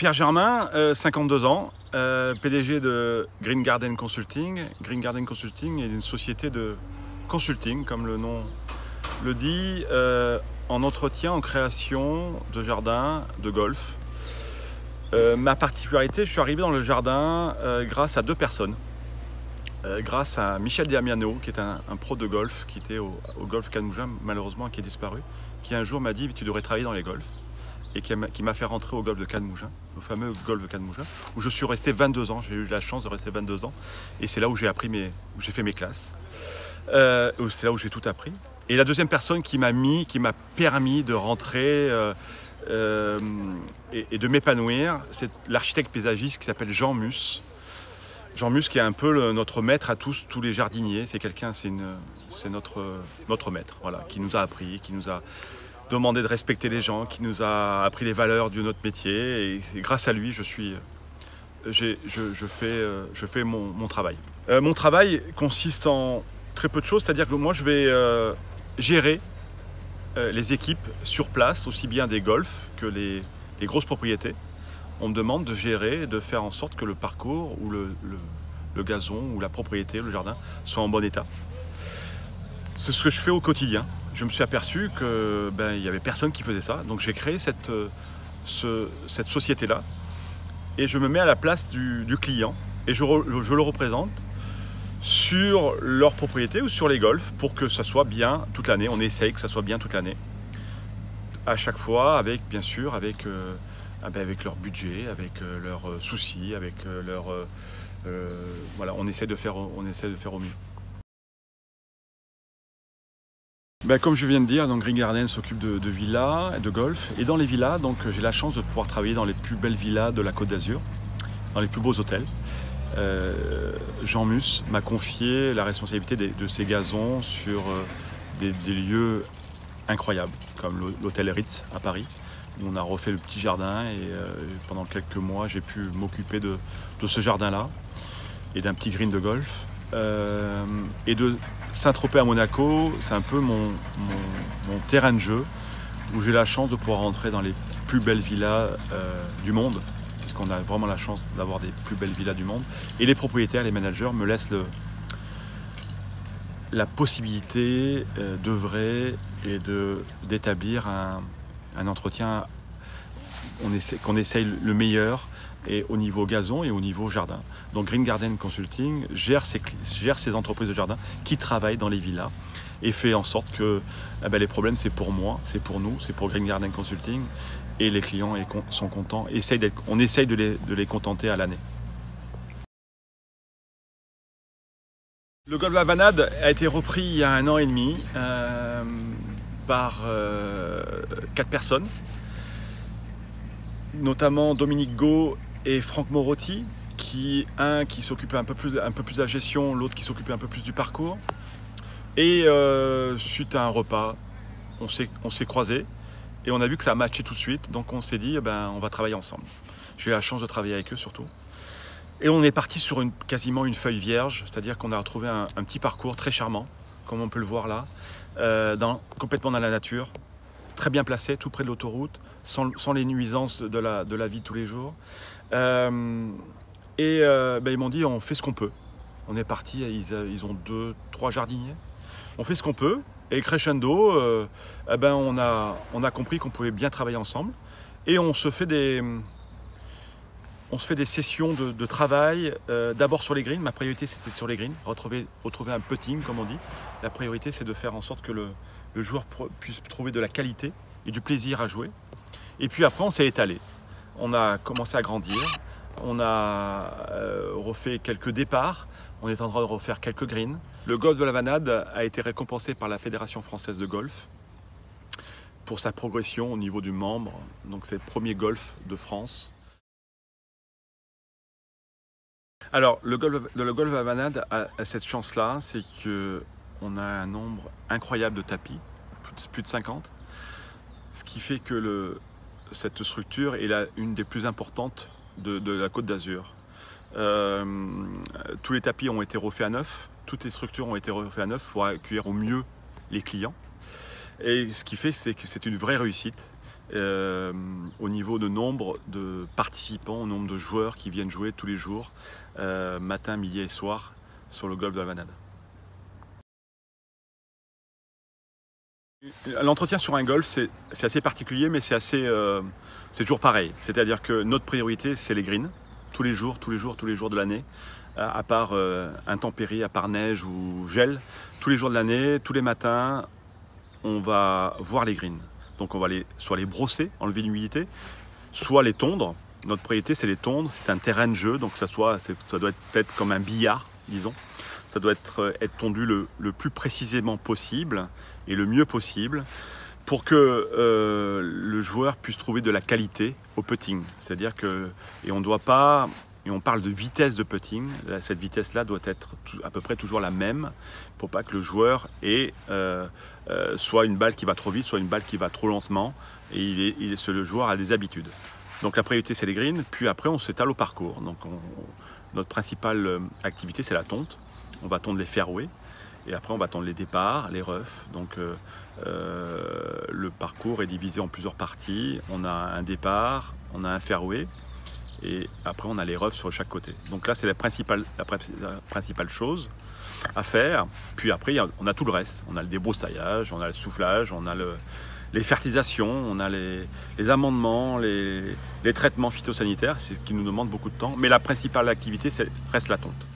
Pierre Germain, 52 ans, PDG de Green Garden Consulting. Green Garden Consulting est une société de consulting, comme le nom le dit, en entretien, en création de jardins de golf. Ma particularité, je suis arrivé dans le jardin grâce à deux personnes. Grâce à Michel Damiano, qui est un pro de golf, qui était au golf Canmougin, malheureusement, qui est disparu, qui un jour m'a dit « tu devrais travailler dans les golfs ». Et qui m'a fait rentrer au golf de Canmougin, au fameux golf de Canmougin, où je suis resté 22 ans. J'ai eu la chance de rester 22 ans. Et c'est là où j'ai appris où j'ai fait mes classes. C'est là où j'ai tout appris. Et la deuxième personne qui m'a permis de rentrer et de m'épanouir, c'est l'architecte paysagiste qui s'appelle Jean Mus. Jean Mus qui est un peu notre maître à tous les jardiniers. C'est notre maître, voilà, qui nous a appris, qui nous a demandé de respecter les gens, qui nous a appris les valeurs de notre métier. Et grâce à lui, je fais mon travail. Mon travail consiste en très peu de choses, c'est-à-dire que moi, je vais gérer les équipes sur place, aussi bien des golfs que les grosses propriétés. On me demande de gérer et de faire en sorte que le parcours ou le gazon ou la propriété, le jardin, soit en bon état. C'est ce que je fais au quotidien. Je me suis aperçu qu'il n'y avait personne qui faisait ça. Donc j'ai créé cette société-là et je me mets à la place du client et je le représente sur leur propriété ou sur les golfs pour que ça soit bien toute l'année. On essaye que ça soit bien toute l'année. À chaque fois, bien sûr, avec leur budget, avec leurs soucis, avec voilà, on essaie de faire au mieux. Comme je viens de dire, donc Green Garden s'occupe de villas et de golf. Et dans les villas, j'ai la chance de pouvoir travailler dans les plus belles villas de la Côte d'Azur, dans les plus beaux hôtels. Jean Mus m'a confié la responsabilité de ces gazons sur des lieux incroyables, comme l'hôtel Ritz à Paris, où on a refait le petit jardin et pendant quelques mois, j'ai pu m'occuper de ce jardin-là et d'un petit green de golf. Et de Saint-Tropez à Monaco, c'est un peu mon terrain de jeu où j'ai la chance de pouvoir rentrer dans les plus belles villas du monde, parce qu'on a vraiment la chance d'avoir des plus belles villas du monde. Et les propriétaires, les managers me laissent la possibilité d'œuvrer et d'établir un entretien qu'on essaye le meilleur, et au niveau gazon et au niveau jardin. Donc Green Garden Consulting gère ces entreprises de jardin qui travaillent dans les villas et fait en sorte que les problèmes c'est pour moi, c'est pour nous, c'est pour Green Garden Consulting et les clients sont contents. On essaye de les contenter à l'année. Le golf Avanade a été repris il y a 1 an et demi par 4 personnes, notamment Dominique Gau et Franck Morotti, un qui s'occupait un peu plus de la gestion, l'autre qui s'occupait un peu plus du parcours. Et suite à un repas, on s'est croisés et on a vu que ça matchait tout de suite. Donc on s'est dit, on va travailler ensemble. J'ai eu la chance de travailler avec eux surtout. Et on est parti sur quasiment une feuille vierge, c'est-à-dire qu'on a retrouvé un petit parcours très charmant, comme on peut le voir là, complètement dans la nature, très bien placé, tout près de l'autoroute, sans les nuisances de la vie de tous les jours. Ils m'ont dit on fait ce qu'on peut. On est parti, ils ont 2-3 jardiniers. On fait ce qu'on peut et crescendo, on a compris qu'on pouvait bien travailler ensemble et on se fait des sessions de travail, d'abord sur les greens. Ma priorité c'était sur les greens, retrouver un putting comme on dit. La priorité c'est de faire en sorte que le joueur puisse trouver de la qualité et du plaisir à jouer. Et puis après on s'est étalé. On a commencé à grandir, on a refait quelques départs, on est en train de refaire quelques greens. Le golf de l'Avanade a été récompensé par la Fédération française de golf pour sa progression au niveau du membre. Donc c'est le premier golf de France. Alors le golf de l'Avanade a cette chance-là, c'est qu'on a un nombre incroyable de tapis, plus de 50, ce qui fait que cette structure est une des plus importantes de la Côte d'Azur. Tous les tapis ont été refaits à neuf, toutes les structures ont été refaites à neuf pour accueillir au mieux les clients. Et ce qui fait, c'est que c'est une vraie réussite. au niveau de nombre de participants, au nombre de joueurs qui viennent jouer tous les jours, matin, midi et soir, sur le golf de la Vanade. L'entretien sur un golf, c'est assez particulier, mais c'est toujours pareil. C'est-à-dire que notre priorité, c'est les greens, tous les jours de l'année, à part intempéries, à part neige ou gel, tous les jours de l'année, tous les matins, on va voir les greens. Donc on va soit les brosser, enlever l'humidité, soit les tondre. Notre priorité, c'est les tondre. C'est un terrain de jeu, donc ça doit être comme un billard, disons. Ça doit être tondu le plus précisément possible et le mieux possible pour que le joueur puisse trouver de la qualité au putting. C'est-à-dire que, et on doit pas, et on parle de vitesse de putting, cette vitesse-là doit être à peu près toujours la même pour pas que le joueur ait soit une balle qui va trop vite, soit une balle qui va trop lentement, et le joueur a des habitudes. Donc la priorité, c'est les greens, puis après on s'étale au parcours. Donc notre principale activité, c'est la tonte. On va tondre les fairways et après on va tondre les départs, les roughs. Donc le parcours est divisé en plusieurs parties. On a un départ, on a un fairway et après on a les roughs sur chaque côté. Donc là c'est la principale chose à faire. Puis après on a tout le reste. On a le débroussaillage, on a le soufflage, on a les fertilisations, on a les amendements, les traitements phytosanitaires, c'est ce qui nous demande beaucoup de temps. Mais la principale activité reste la tonte.